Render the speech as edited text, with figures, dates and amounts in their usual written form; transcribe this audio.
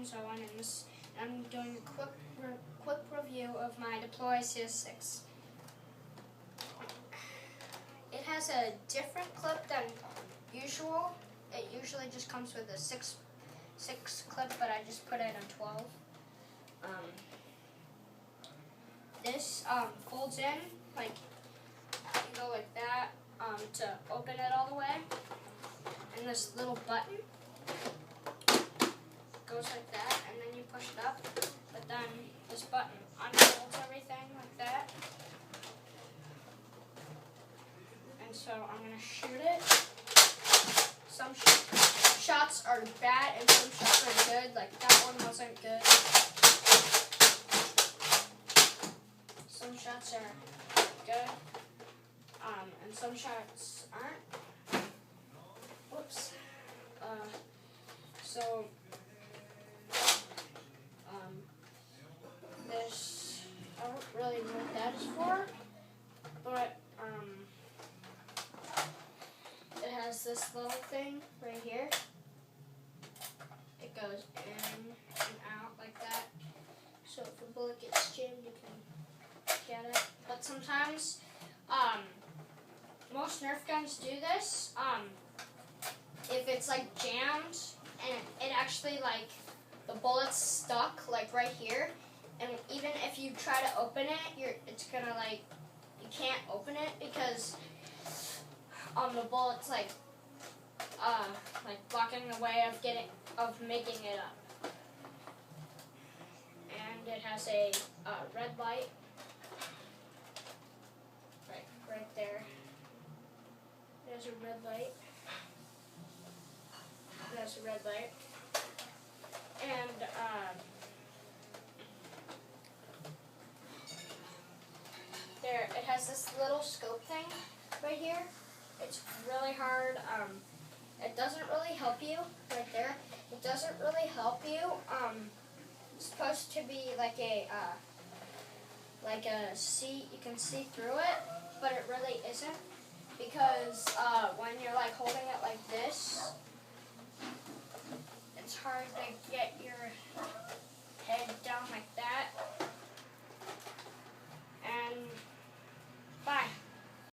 so on, and I'm doing a quick review of my Deploy CS6. It has a different clip than usual. It usually just comes with a six clip, but I just put it on 12. This folds in, like, you go like that to open it all the way. And this little button goes like that, and then you push it up. But then this button unfolds everything like that. And so I'm going to shoot it. Some shots are bad and some shots are good. Like that one wasn't good. Some shots are good. And some shots aren't. Whoops. So this, I don't really know what that is for, but it has this little thing right here. It goes in and out like that. So if a bullet gets jammed, you can get it. But sometimes, most Nerf guns do this. If it's like jammed and it actually like the bullet's stuck like right here, and even if you try to open it, it's gonna like you can't open it because the bullet's like blocking the way of making it up. And it has a red light right there. There's a red light. There's a red light. And there, it has this little scope thing right here. It's really hard. It doesn't really help you right there. It doesn't really help you. It's supposed to be like a you can see through it, but it really isn't, because when you're like holding it like this, it's hard to get your head down like that.